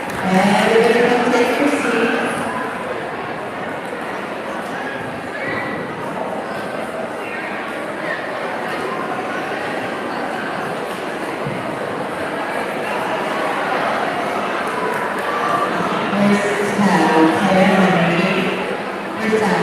Everybody come take your seat. Where's Tab? Okay, where's Tab?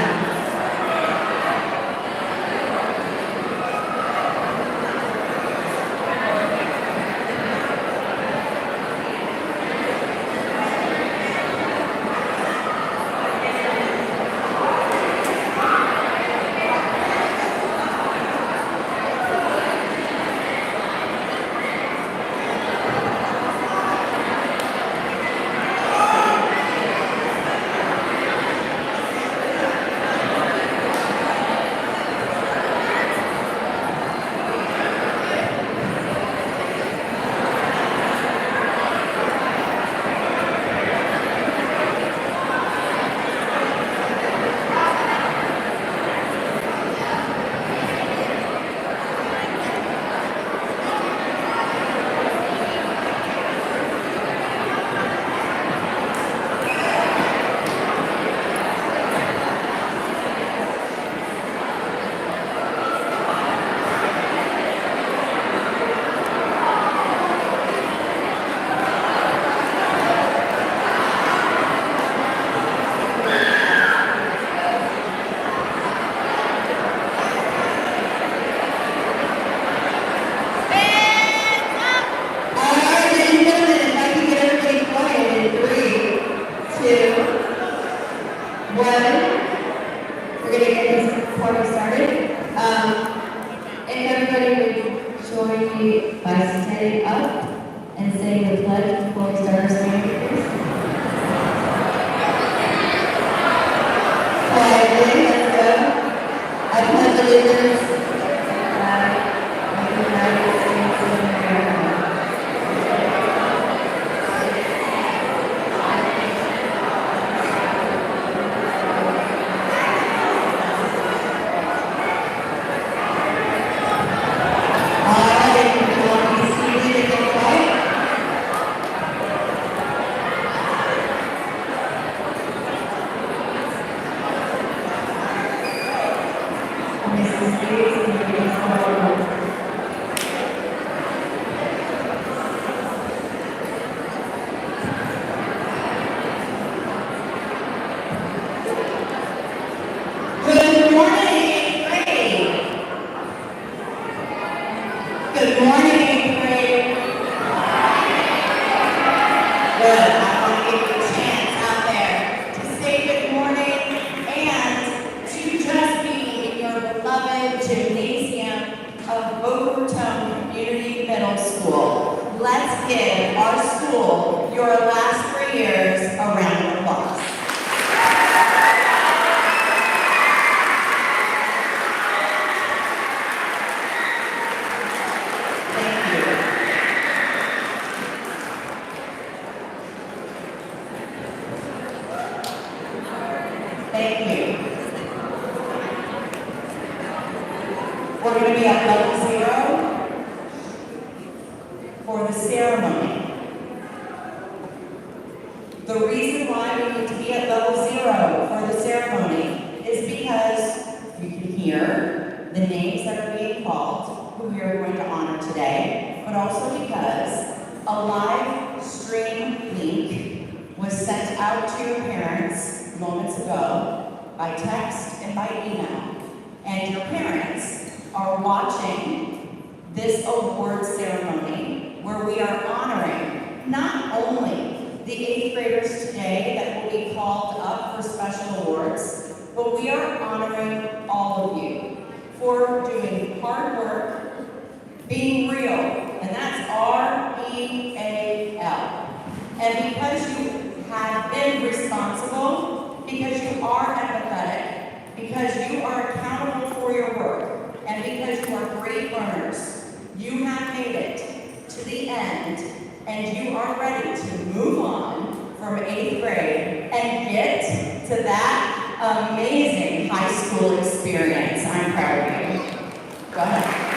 We're going to be at level 0 for the ceremony. The reason why we need to be at level 0 for the ceremony is because you can hear the names that are being called, who we are going to honor today, but also because a live stream link was sent out to your parents moments ago by text and by email. And your parents are watching this award ceremony where we are honoring not only the 8th graders today that will be called up for special awards, but we are honoring all of you for doing hard work, being real, and that's R-E-A-L. And because you have been responsible, because you are empathetic, because you are accountable for your work, and because you are great learners, you have made it to the end, and you are ready to move on from 8th grade and get to that amazing high school experience. I'm proud of you. Go ahead.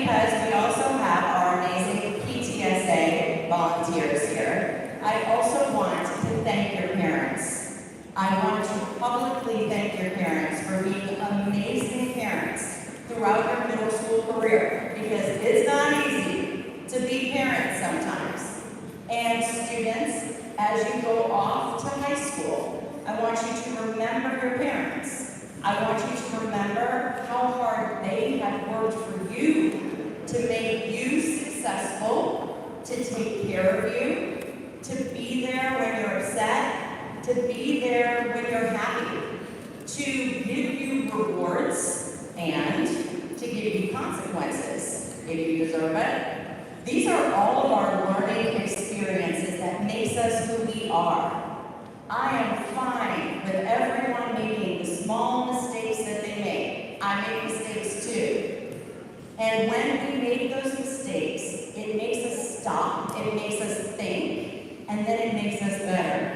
because we also have our amazing PTSA volunteers here, I also want to thank your parents. I want to publicly thank your parents for being amazing parents throughout your middle school career, because it's not easy to be parents sometimes. And students, as you go off to high school, I want you to remember your parents. I want you to remember how hard they have worked for you to make you successful, to take care of you, to be there when you're upset, to be there when you're happy, to give you rewards, and to give you consequences if you deserve it. These are all of our learning experiences that makes us who we are. I am fine with everyone making the small mistakes that they make. I make mistakes too. And when we make those mistakes, it makes us stop, it makes us think, and then it makes us better.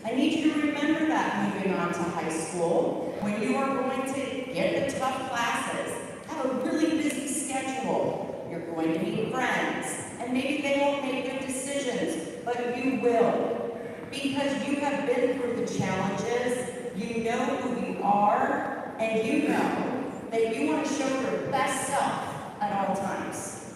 I need you to remember that moving on to high school, when you are going to get the tough classes, have a really busy schedule, you're going to meet friends, and maybe they won't make good decisions, but you will. Because you have been through the challenges, you know who you are, and you know that you want to show your best self at all times.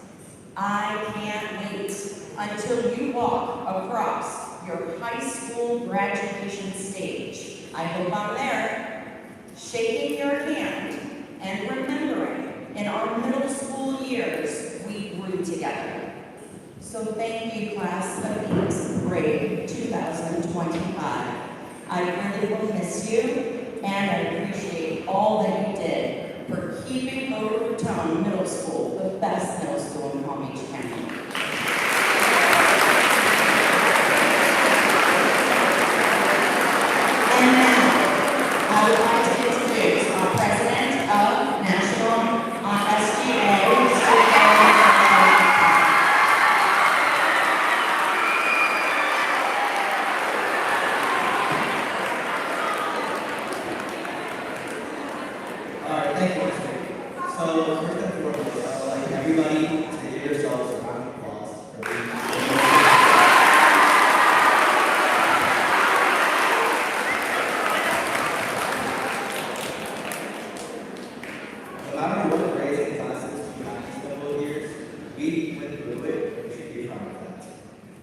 I can't wait until you walk across your high school graduation stage. I hope I'm there, shaking your hand and remembering in our middle school years we grew together. So thank you, class of 8th grade 2025. I really will miss you, and I appreciate all that you did for keeping Boca Raton Middle School the best middle school in Palm Beach County. And now, I would like to introduce our president of National SGA.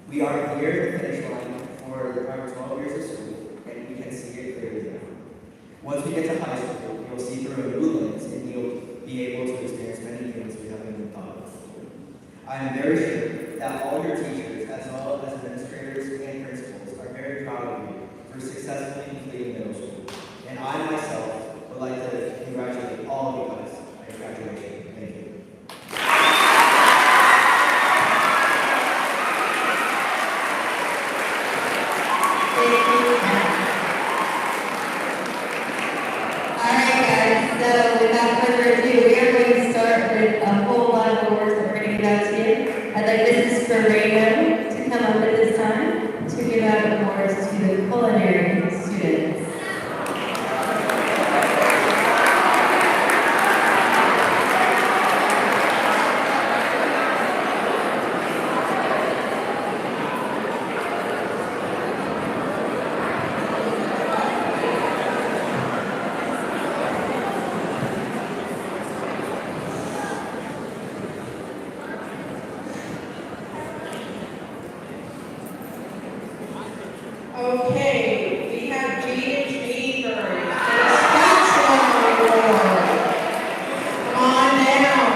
We are near the finish line for our 12 years of school, and we can see it clearly now. Once we get to high school, you'll see through a new lens, and you'll be able to experience many things we haven't even thought of before. I am very sure that all your teachers, as well as administrators and principals, are very proud of you for successfully completing middle school. And I myself would like to congratulate all of you guys on your graduation. Thank you. So without further ado, we are going to start with a whole lot of awards that we're going to give out to you. I'd like Mrs. Ferrero to come up at this time to give out awards to the culinary students. Okay, we have Gina Beaver for the Spatula Award. Come on down.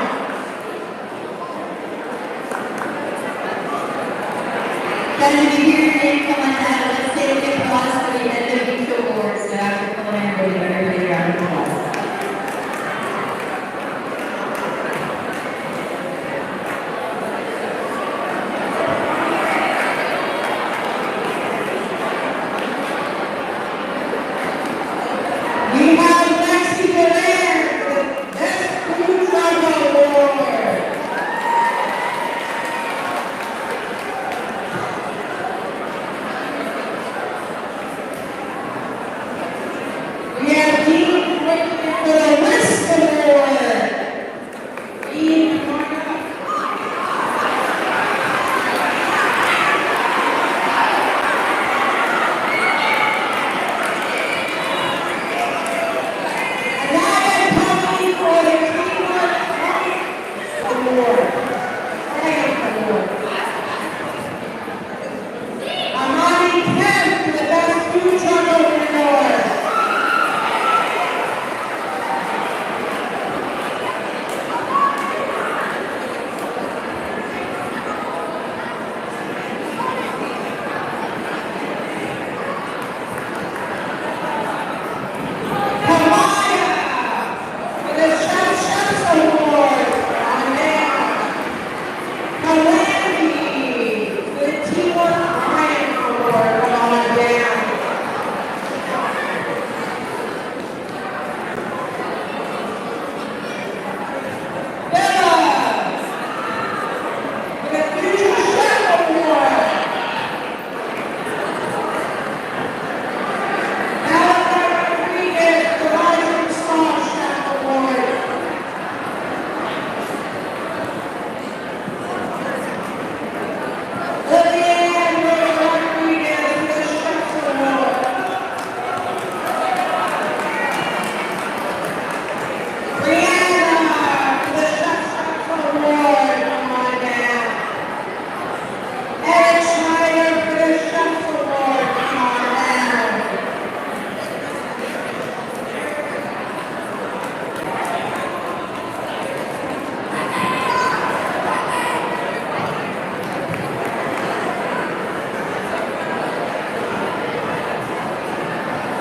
Guys, if you hear your name come on down, let's take a big applause for the end of each award. So after culinary, we'll give everybody a round of applause. We have Mexico there for the Best Food Truck Award. We have Dean for the West Award. Dean Martin.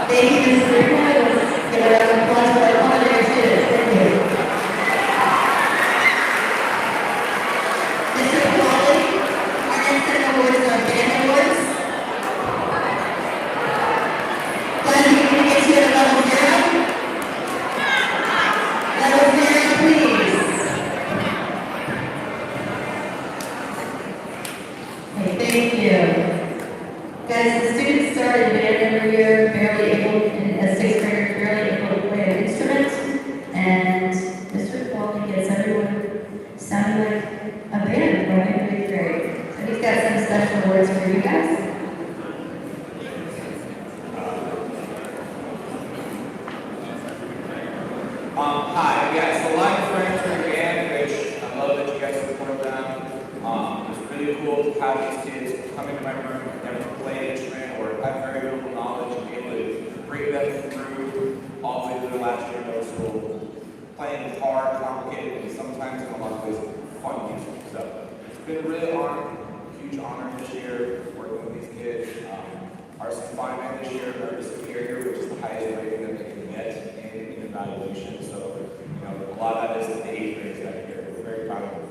Thank you, Mrs. Reno. Let's give a round of applause for our culinary students. Thank you. Mr. Polly, our next set of awards are band awards. Glenn, we can get you at level 0. Level 0, please. Okay, thank you. Guys, the students started band every year, barely able, as sixth graders, barely able to play an instrument, and Mr. Quality gets everyone sounding like a band going into eighth grade. So he's got some special words for you guys. Hi, yeah, so a lot of friends are in band, which I love that you guys support them. It's really cool to have these kids come into my room and never play an instrument or have very little knowledge and be able to bring them through all the way through the last year of middle school. Playing guitar, complicated, and sometimes in a lot of ways fun music. So it's been a really huge honor this year working with these kids. Our confinement this year earned a superior, which is the highest rating that they can get in evaluation. So, a lot of that is the eighth graders that year. We're very proud of them.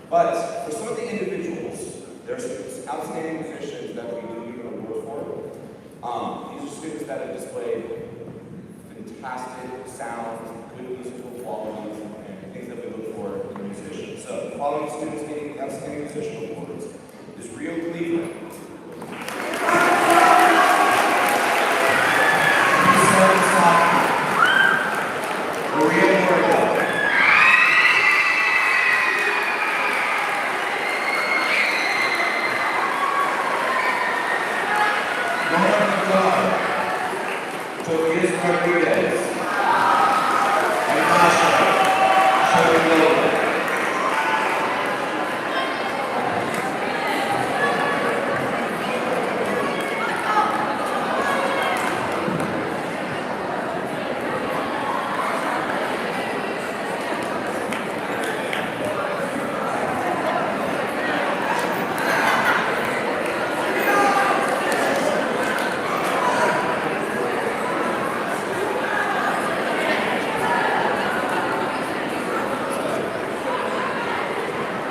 But for some of the individuals, there's outstanding musicians that we do give an award for. These are students that have displayed fantastic sound, good musical qualities, and things that we look for in musicians. So, the following students getting outstanding musician awards is Rio Cleveland.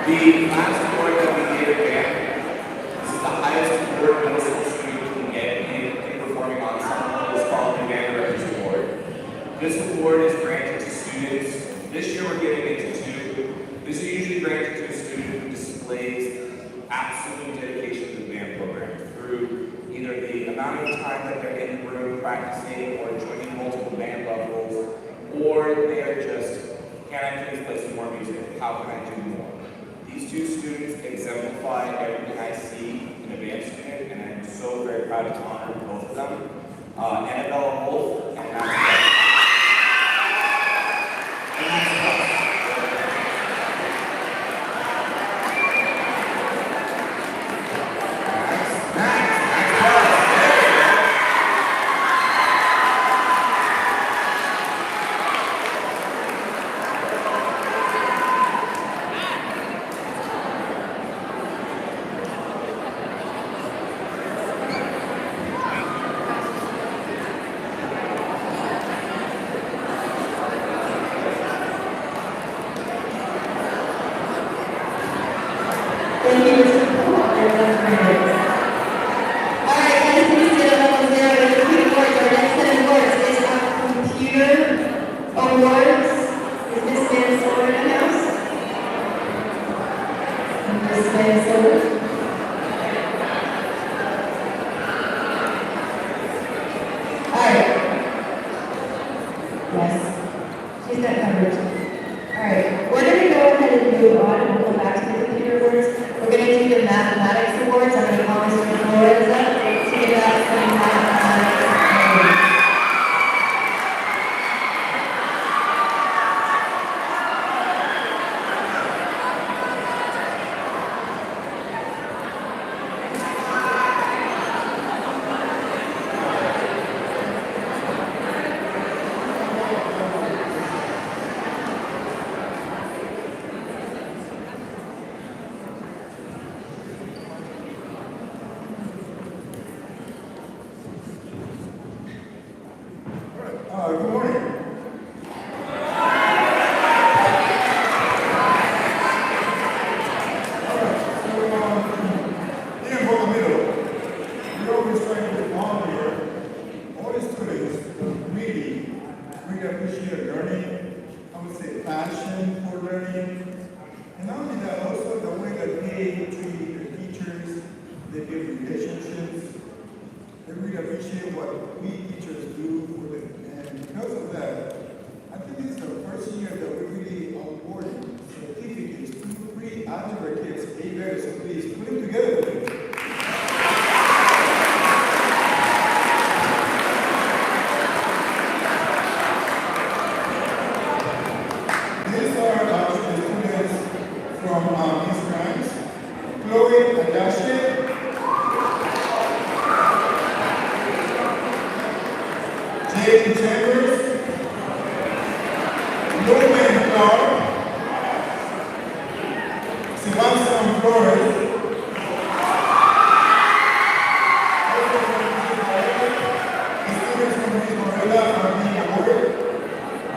The last award that we gave at band, this is the highest award middle school student can get in performing ensemble. It's called the Band Directors Award. This award is granted to students. This year we're giving it to two. This is usually granted to a student who displays absolute dedication to the band program through either the amount of time that they're in the room practicing or joining multiple band levels, or they are just, can I please play some more music? How can I do more? These two students exemplify everything I see in a band student, and I'm so very proud to honor both of them. Annabelle Wolf and Max. Thank you, Mr. Paul. All right, guys, please sit at level 0 and repeat awards. Our next set of awards is our computer awards. Is Miss Mansell in the house? Miss Mansell. All right. Yes. She's got coverage. All right. We're going to go ahead and move on and we'll go back to the computer awards. We're going to do the Good morning. Here in middle, we always try to honor all the students really appreciate learning. I would say passion for learning. And not only that, also the way that they treat the teachers, they build relationships. They really appreciate what we teachers do for them. And because of that, I think this is the first year that we really awarded certificates to 3 algebra kids, A letters, so please put them together with me. These are the students from East Grimes, Chloe Adashe, Jane Chambers, Logan Clark, Sebastian Flores, the students from Miss Morella are being awarded,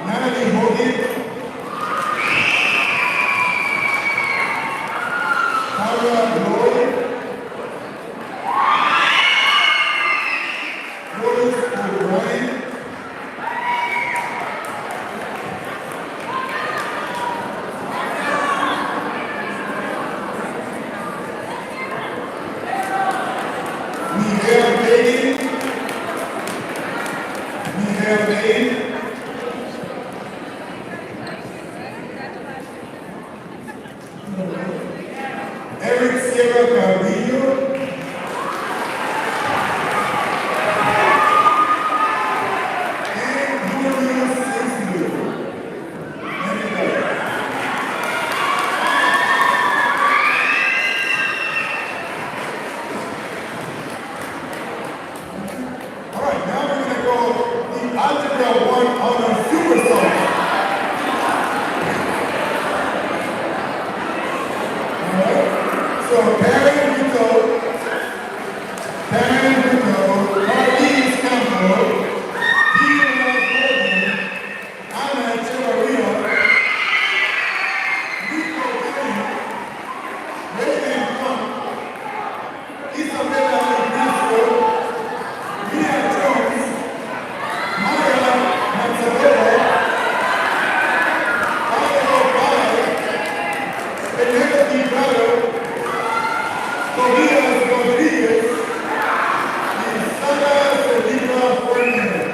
Natalie Hogan, Tara Lloyd, Rose O'Brien, Miguel Bain, Eric Sierra Carrillo, and Julio Sisley. All right, now we're going to go the Algebra 1 on our super song. All right, so Karen Vito, Marlene Campbell, Tina Gordon, Anna Echevarria, Rico Kelly, Raven Trump, Isabella Ignacio, Mia Jones, Maya Mazzarella, Paolo Pai, Penelope Bravo, Tobias Rodriguez, y Sara Celina Fuentes.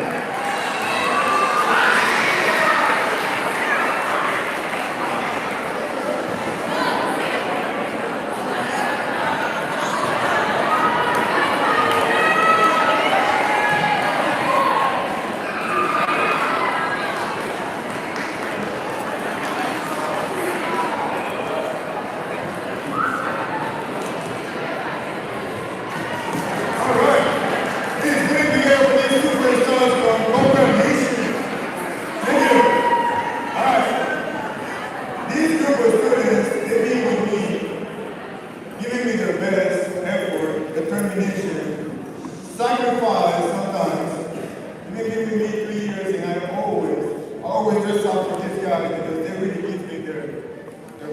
All right. Please put it together for these superstars from Cobras. Thank you. All right. These group of students, they be with me, giving me their best effort, determination, sacrifice sometimes. They've been with me 3 years, and I always dress up for this guy because they really give me their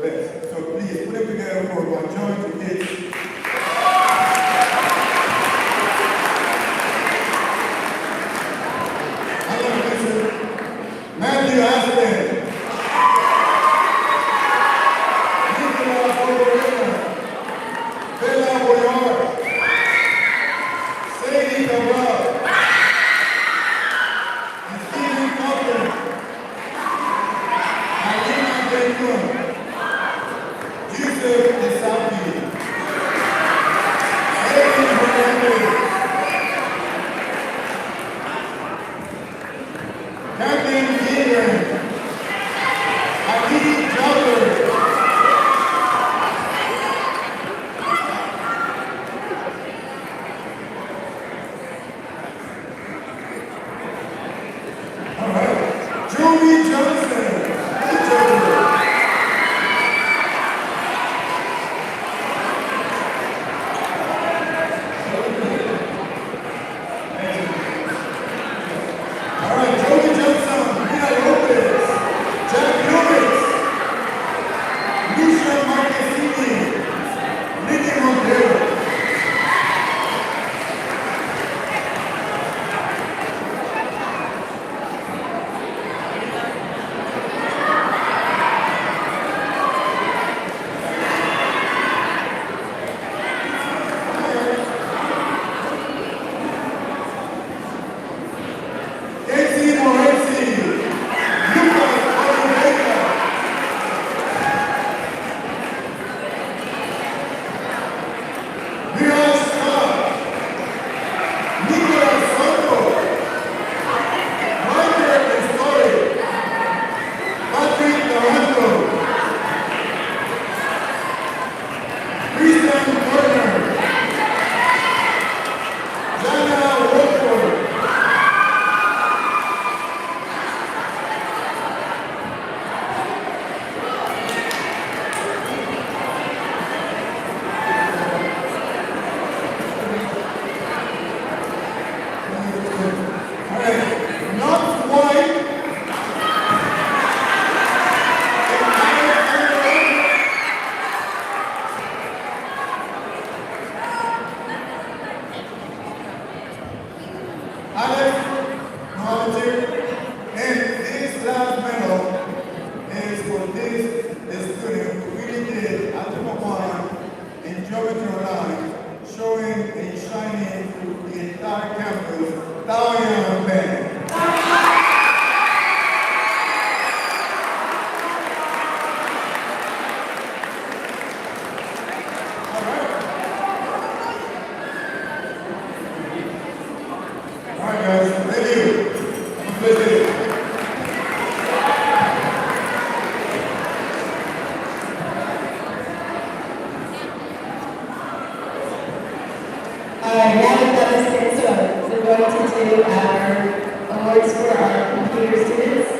best. So please put it together for my joint kids. Matthew Aspen, Nicola Borborena, Bella Boyar, Sadie Cabral, and Stephen Cochran, Alina Bencun, Yusuf Desapi, Evan Hernandez, Captain Peter, Ali Jobber, volunteer. And this last medal is for this student who really did Algebra 1 in Geometry Online, showing and shining through the entire campus. Taoyang Band. Now we've got this thing, so we're going to do our awards for our computer students.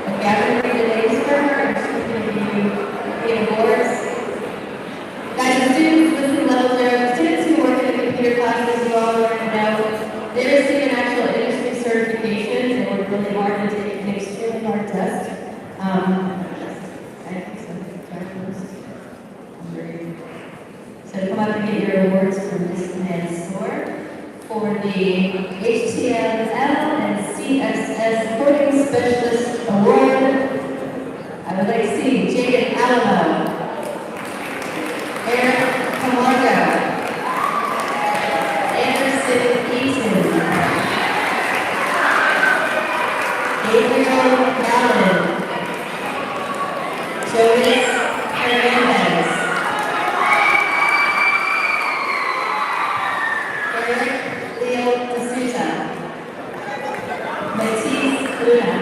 And Gavin, read the names for her, and she's going to give you the awards. Guys, the students listed level 0, students who work in the computer classes, you all already know, they receive an actual industry certification. They work really hard and take an extremely hard test. So come up and get your awards from this Mansour for the HTML and CSS Coding Specialist Award. I would like to see Jaden Alamo, Eric Camargo, Anderson Eaton, Gabriel Allen, Jonas Hernandez, Leo D'Souza, Matisse Luna,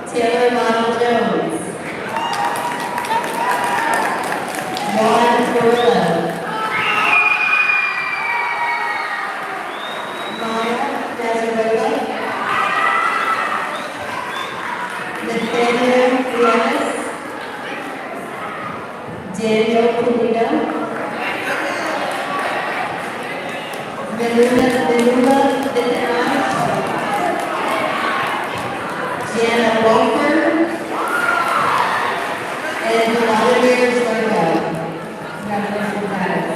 Taylor Model Jones, Juan Carrillo, Maya Nazarova, Nathaniel Reyes, Daniel Polito, Melula Vittenreich, Jana Walker, and Vladimir Zorgo. Congratulations, guys.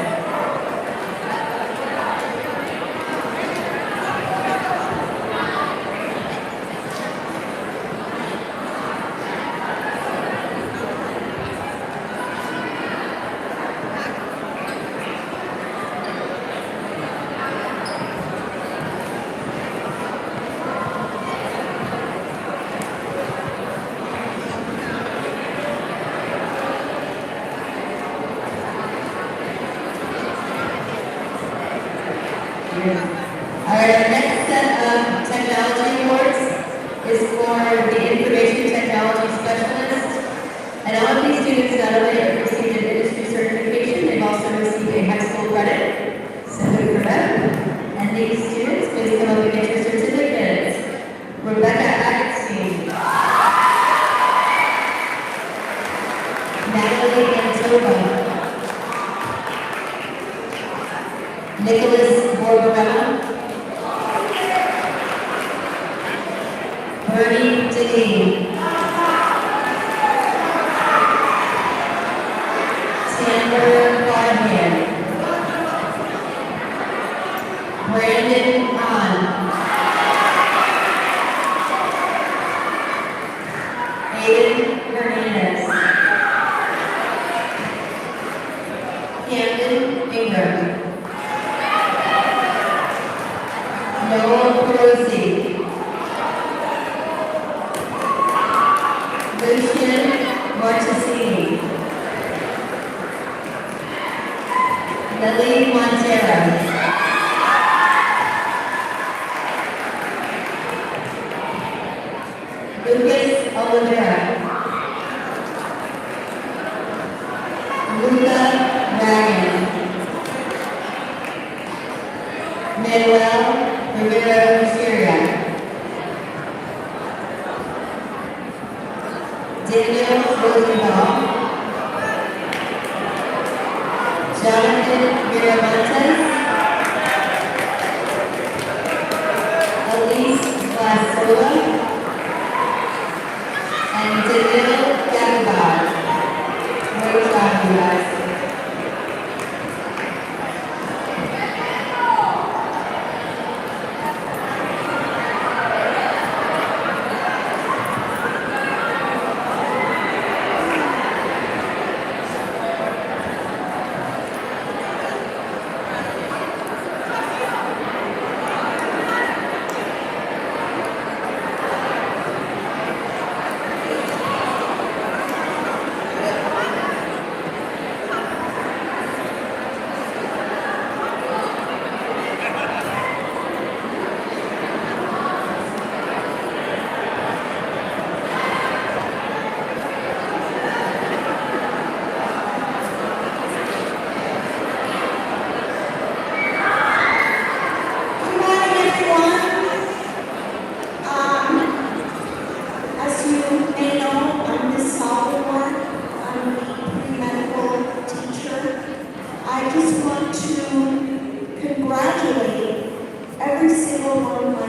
Our next set of technology awards is for the information technology specialist. And all of these students not only have received an industry certification, they've also received a high school credit. So good for them. And these students, please come up and get your certificates. Rebecca Agatstein, Natalie Antova, Nicholas Borbarella, Bernie Deneen, Tamara Barhan, Brandon Hahn, Aiden Hernandez, Camden Ingram, Noel Perosi, Lucian Martesini, Lily Montero, Lucas Oliveira, Luca Ryan, Manuel Rivero Syria, Daniel Rosenbaum, Jonathan Miramontes, Elise Glasola, and Daniel Gabagad. Great job, you guys.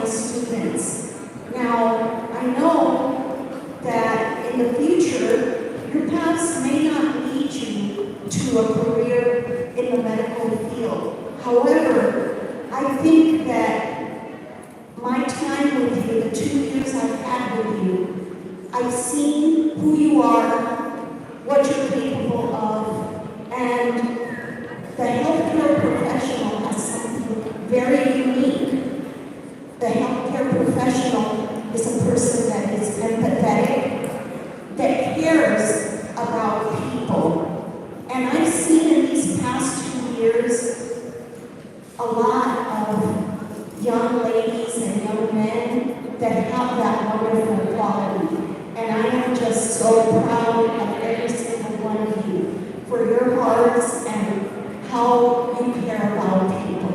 my students. Now, I know that in the future, your paths may not lead you to a career in the medical field. However, I think that my time with you, the 2 years I've had with you, I've seen who you are, what you're capable of, and the healthcare professional has something very unique. The healthcare professional is a person that is empathetic, that cares about people. And I've seen in these past 2 years a lot of young ladies and young men that have that wonderful quality. And I am just so proud of every single one of you for your hearts and how you care about people.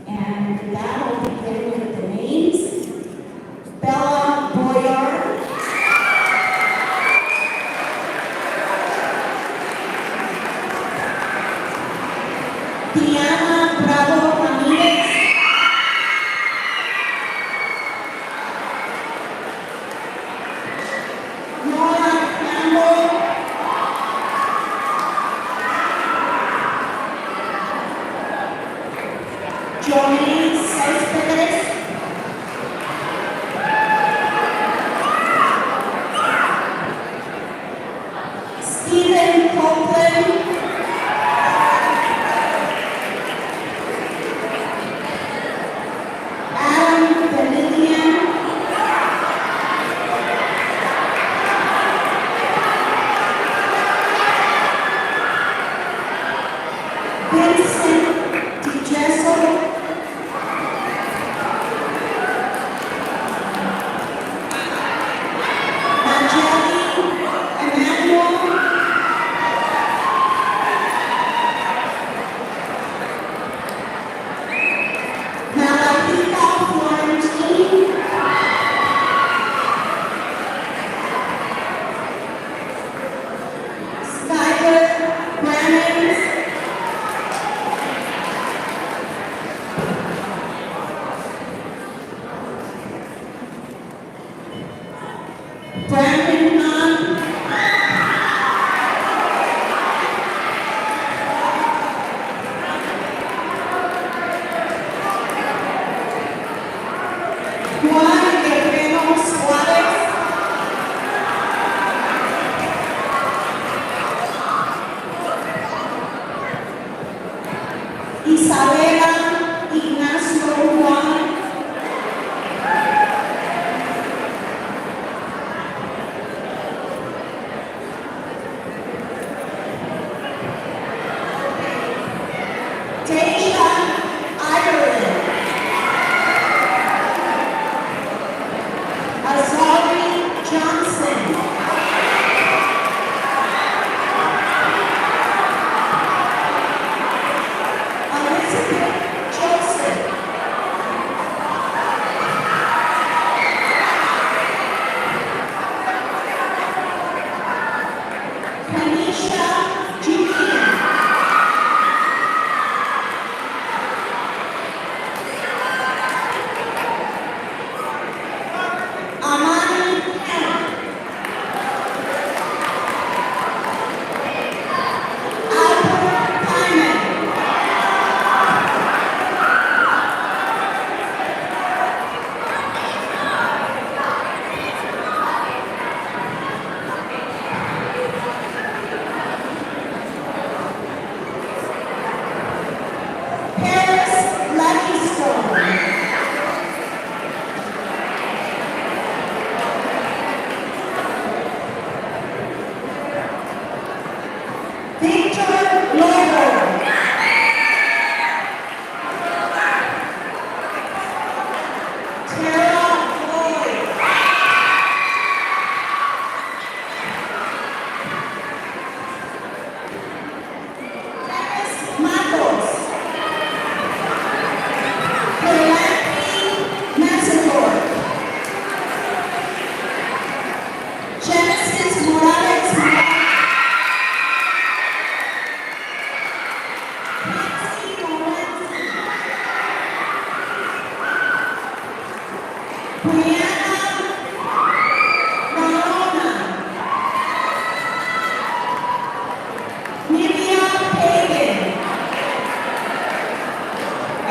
And with that, I'll begin with the names. Bella Boyard. Diana Bravo Ramirez. Nora Campbell. Johnny Cespedes. Stephen Copeland. Adam Benedian. Vincent DiGesso.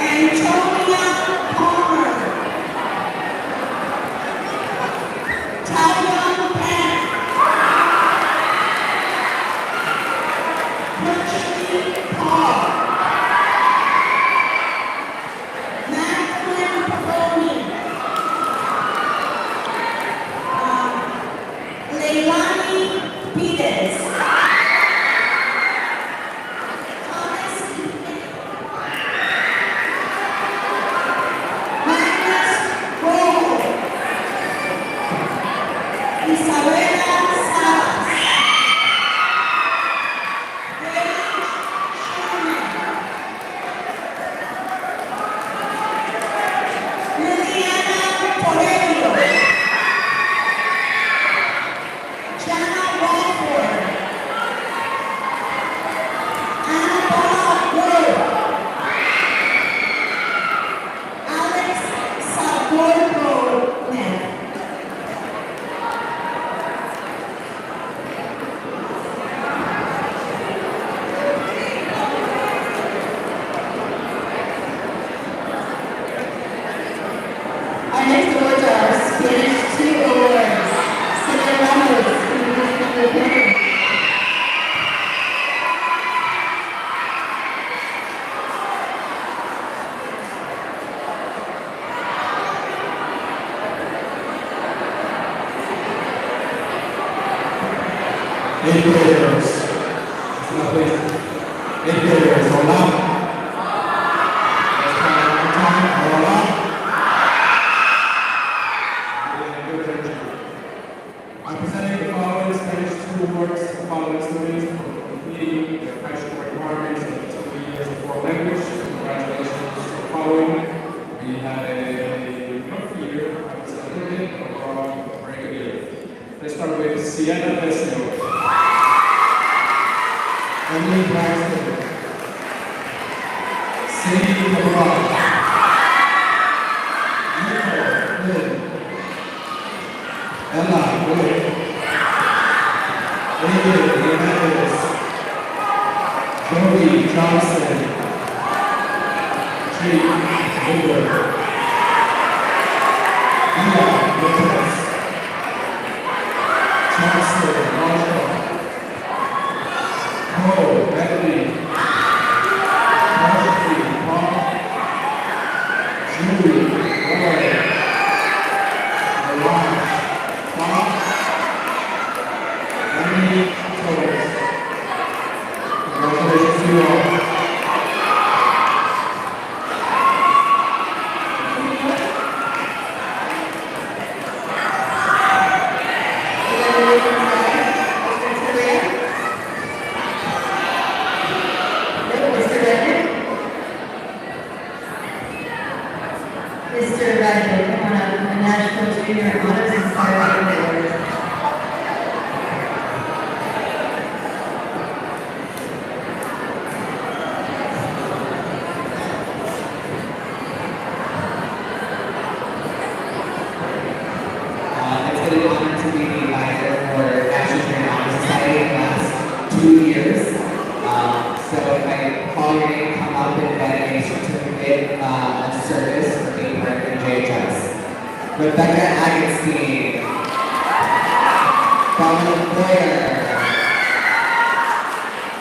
Antonia Palmer. Talion Penn. Virginie Paul. Magdalene Pavoni. Leilani Peters. Thomas Magnus Roll. Isabella Salas. Rage Sherman. Liliana Torello. Jana Walford. Annabella Wood. Alex Saborgo. Our next awards are our Spanish 2 awards. Celia Ramos, who is from the panel. Eighth graders. Eighth graders, hola. Let's try it one more time. Hola. Good energy. I'm presenting the following Spanish 2 awards to the following students for completing their high school requirements of 2 years of foreign language. Congratulations to the following. We had a rough year, I would say a little bit, overall, very good year. Let's start with Sienna Vesio. Emily Braxton. Cindy Cabral. Nicole Lynn. Ella Wood. David Hernandez. Jody Johnson. Jake Woodward. Ella Lopez. Chancellor Marshall. Cole Bentley. Marjorie Paul. Julie Roy. Mirage Paul. Emily Torres. Congratulations to you all. Mr. Redmond, come on up from the National Junior Honors Society Award. It's been an honor to be the advisor for National Junior Honor Society in the last 2 years. So if I call your name, come up and get a certificate of service for being part of JHS. Rebecca Agassi. Dominic Boyer.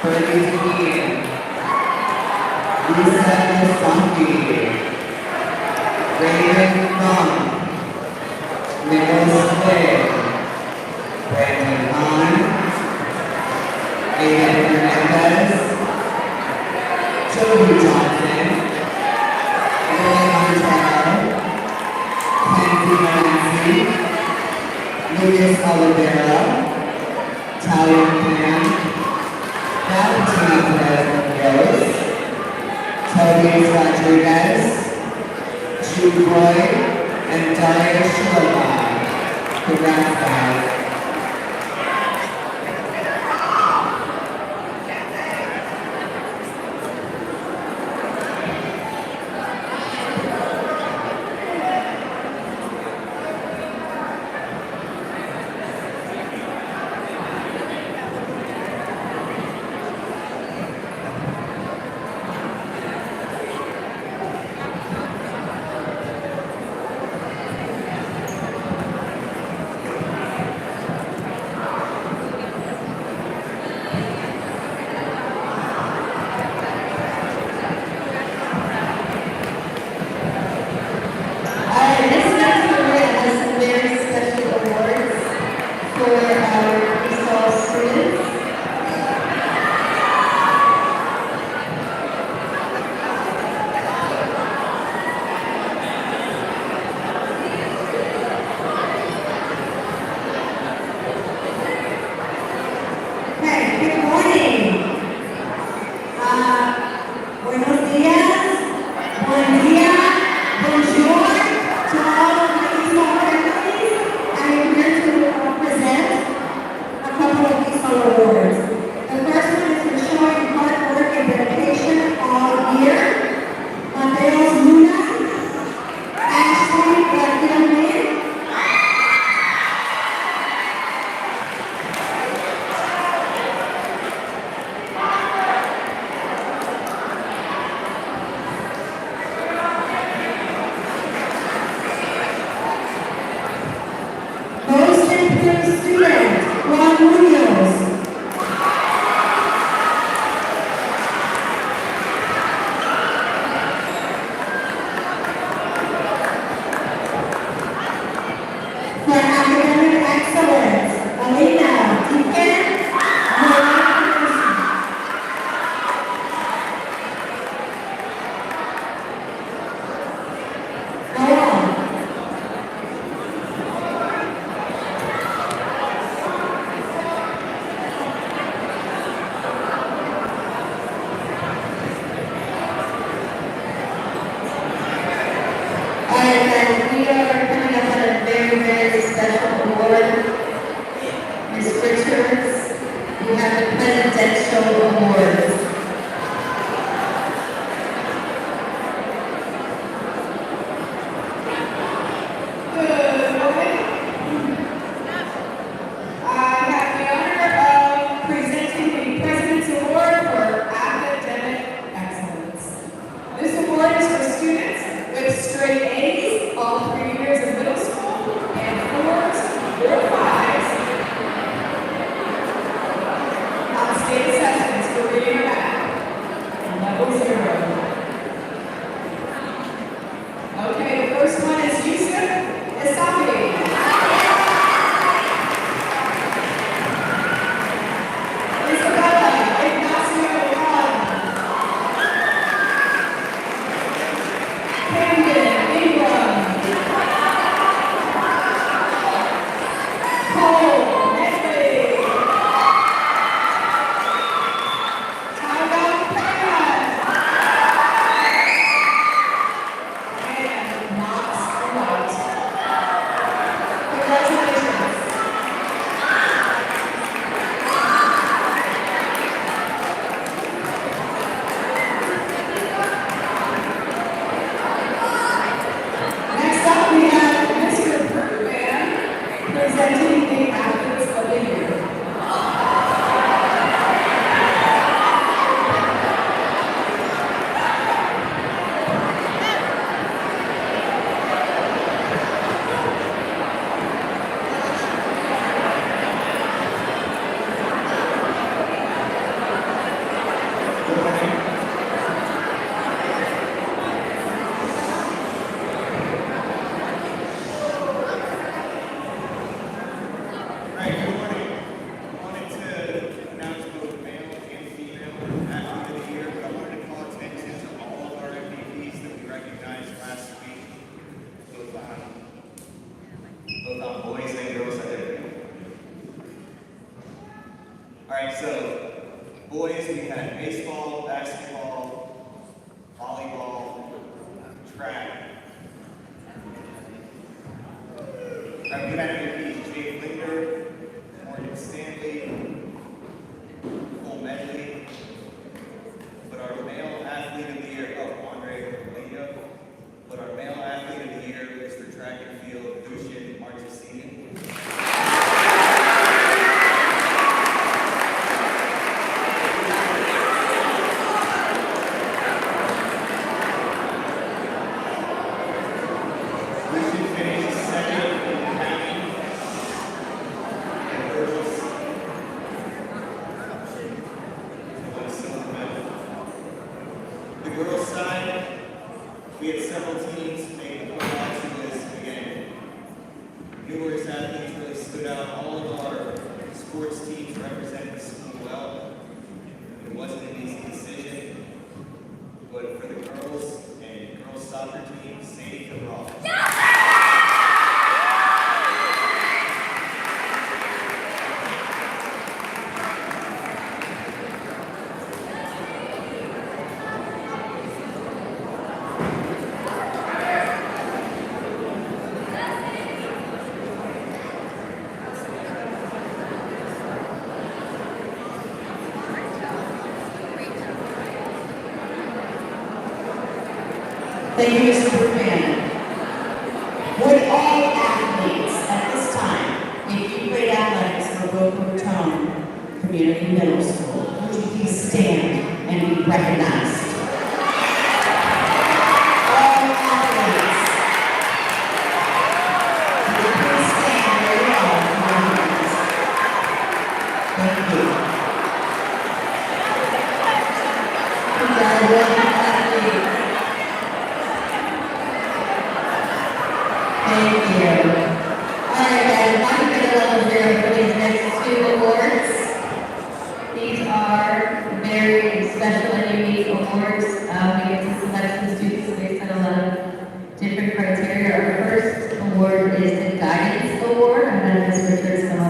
Bernie Dean. Lisa Nasanki. Raven Funk. Nicholas Clay. Brandon Hahn. Aiden Hernandez. Toby Johnson. Lily Montero. Kenzie Nancy. Lucas Oliveira. Talia Pan. Valentina Perez Rose. Toby Rodriguez. Jude Roy. And Daria Shilova. Congrats, guys. are coming up on a very, very special award. Ms. Richards, you have the Presidential Awards. Good morning. I have the honor of presenting the President's Award for Academic Excellence. This award is for students with straight A's all 3 years of middle school and 4s or 5s on state assessments for reading or math and level 0. Okay, the first one is Yusuf Isafi. Isabella Ignacio Juan. Camden Ingram. Cole Medley. Tyler Pan. And Knox White. Congratulations. Next up, we have Mr. Bergman presenting the Athletes of the Year. Right, good morning. I wanted to announce both male and female athlete of the year, but I wanted to call attention to all of our MVPs that we recognized last week, both on boys and girls side. All right, so boys, we had baseball, basketball, volleyball, track. All right, we had MVPs, Jake Linder, Morgan Stanley, Cole Medley, but our male athlete of the year, Andre Leo, but our male athlete of the year is for track and field, Lucian Marchesini. Lucian finished second in counting and girls. Won a silver medal. The girls' side, we had several teams make the qualification list again. Numerous athletes really stood out. All of our sports teams represented the school well. It wasn't an easy decision, but for the girls and girls soccer team, Sadie Cabral. Thank you, Mr. Bergman. Would all athletes at this time, if you played athletics for Boca Raton Community Middle School, would you please stand and be recognized? All athletes. Would you please stand where you are and be recognized? Thank you. Congratulations, athletes. Thank you. All right, guys, I'm going to level 0 for these next 2 awards. These are very special and unique awards. We get to select the students based on a lot of different criteria. Our first award is the Guidance Award. I'm going to have Ms. Richards come up.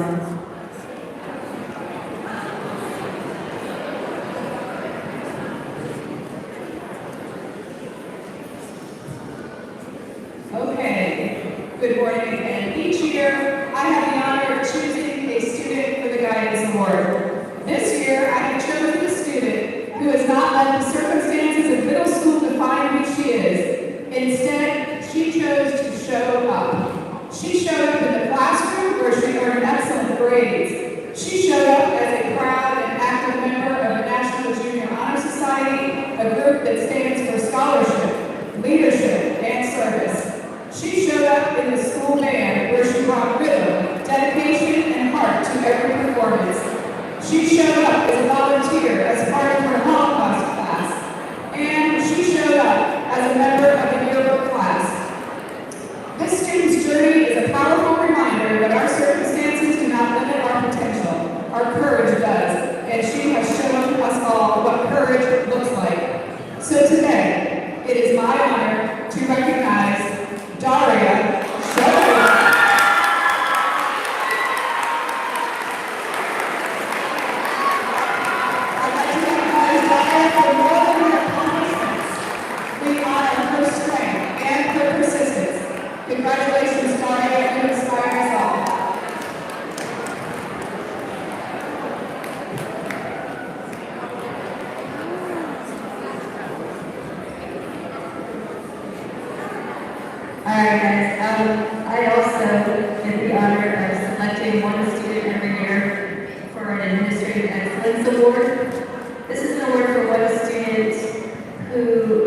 Okay, Good morning again. Each year, I have the honor of choosing a student for the Guidance Award. This year, I have chosen a student who has not let the circumstances of middle school define who she is. Instead, she chose to show up. She showed up in the classroom where she earned excellent grades. She showed up as a proud and active member of the National Junior Honor Society, a group that stands for scholarship, leadership, and service. She showed up in the school band where she brought rhythm, dedication, and heart to every performance. She showed up as a volunteer as part of her Holocaust class, and she showed up as a member of the yearbook class. This student's journey is a powerful reminder that our circumstances do not limit our potential. Our courage does, and she has shown us all what courage looks like. So today, it is my honor to recognize Daria Shepard. I'd like to recognize Daria for more than her accomplishments. We honor her strength and her persistence. Congratulations, Daria, you inspire us all. Alright guys, I also get the honor of selecting one student every year for an Administrative Excellence Award. This is an award for one student who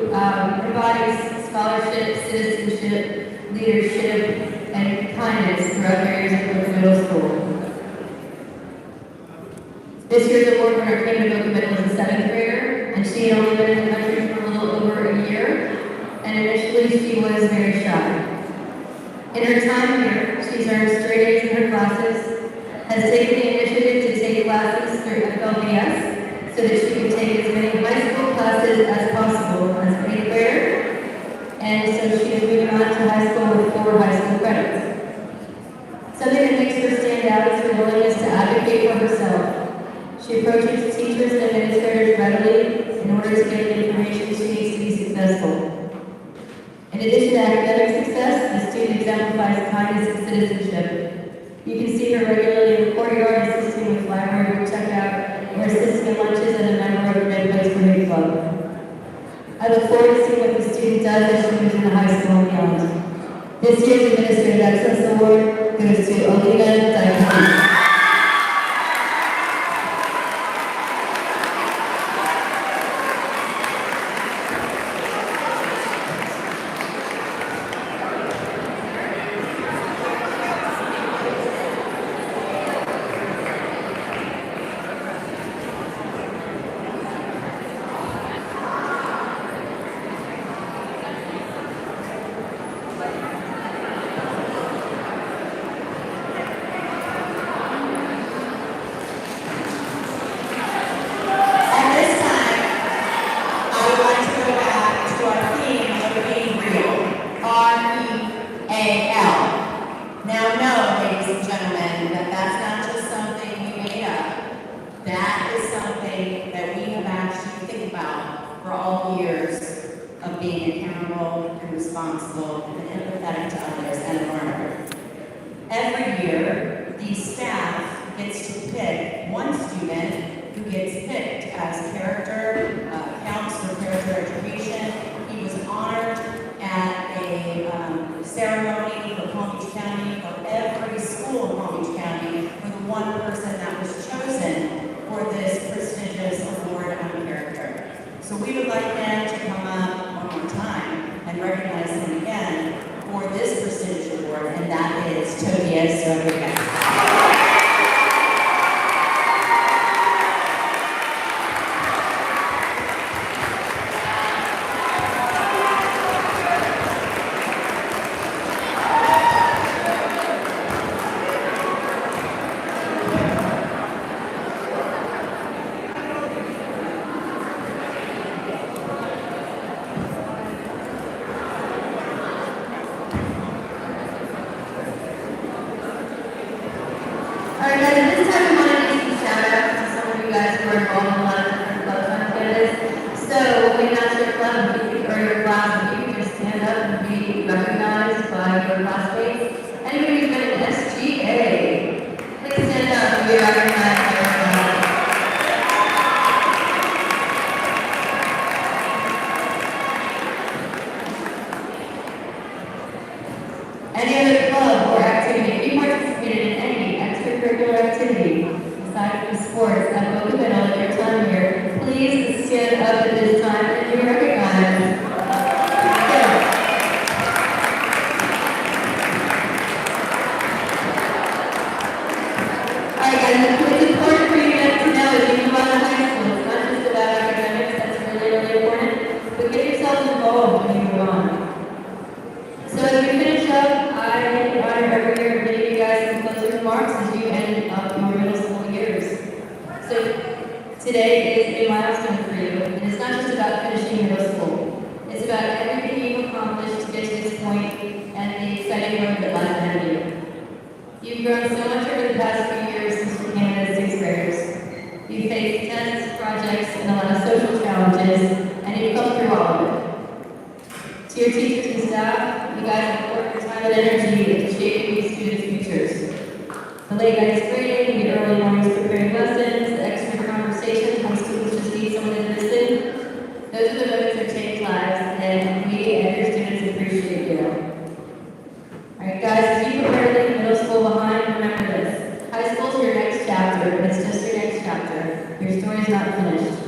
embodies scholarship, citizenship, leadership, and kindness throughout their years at Boca Middle School. This year's award winner came to Boca Middle as a 7th grader, and she had only been in the country for a little over a year. And initially she was very shy. In her time here, she's earned straight A's in her classes, has taken the initiative to take classes through FLBS so that she can take as many high school classes as possible as an 8th grader, and so she is moving on to high school with 4 high school credits. Something that makes her stand out is her willingness to advocate for herself. She approaches teachers and administrators readily in order to get the information she needs to be successful. In addition to academic success, the student exemplifies kindness and citizenship. You can see her regularly in the courtyard assisting with library checkout or assisting in lunches and a member of the Red Place Parade Club. I look forward to seeing what the student does as she moves into high school and beyond. This year's Administrative Excellence Award goes to Olivia Diamond. Every year, the staff gets to pick one student who gets picked as character, counts for character education. He was honored at a ceremony for Palm Beach County, for every school in Palm Beach County, for the one person that was chosen for this prestigious award on character. So we would like him to come up one more time and recognize him again for this prestigious award, and that is Tobias Rodriguez. Alright guys, at this time we want to give some shout outs to some of you guys who are involved in a lot of different clubs on campus. So when you announce your club or your class, if you can just stand up and be recognized by about your classmates. Anybody who's been an SGA, please stand up and be recognized by everyone. Any other club or activity, if you participated in any extracurricular activity, aside from sports, at both middle of your time here, please stand up at this time and be recognized. Alright guys, it's important for you guys to know as you move on to high school, it's not just about academics, that's really important, but get yourself involved when you move on. So as we finish up, I honor every year giving you guys some closing remarks as you end up your middle school years. So today is a milestone for you, and it's not just about finishing middle school. It's about everything you've accomplished to get to this point and the exciting road that lies ahead of you. You've grown so much over the past few years since you came in as sixth graders. You've faced tests, projects, and a lot of social challenges, and you've come through all of it. To your teachers and staff, you guys have poured your time and energy into shaping these students' futures. The late nights grading, the early mornings preparing lessons, the extra conversations when students just need someone to listen, those are the moments that change lives, and we and your students appreciate you. Alright guys, as you prepare to leave middle school behind, remember this. High school is your next chapter, but it's just your next chapter. Your story is not finished.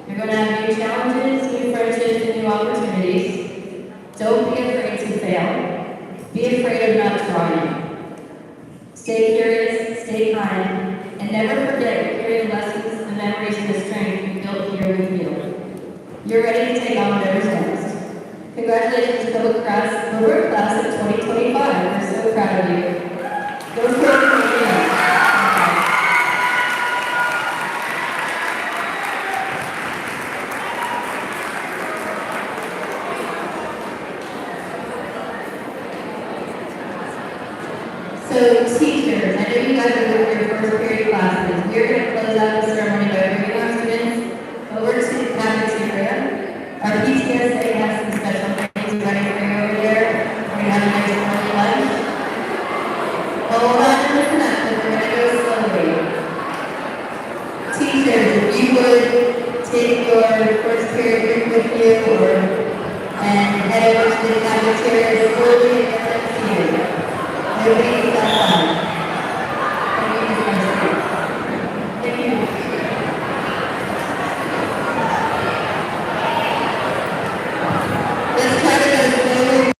You're going to have new challenges, new friendships, and new opportunities. Don't be afraid to fail. Be afraid of not trying. Stay curious, stay kind, and never forget to carry the lessons, the memories, and the strength you built here with you. You're ready to take on whatever's next. Congratulations, Cobras class of 2025. We're so proud of you. Go for it. So teachers, I know you guys are doing your first period classes. We're going to close out the ceremony by bringing our students over to the cafeteria. Our PTSA has some special things ready for you over there. We're going to have a nice early lunch. Hold on and listen up, because we're going to go slowly. Teachers, if you would take your first period group with you and head over to the cafeteria slowly and get them seated. Nobody needs that.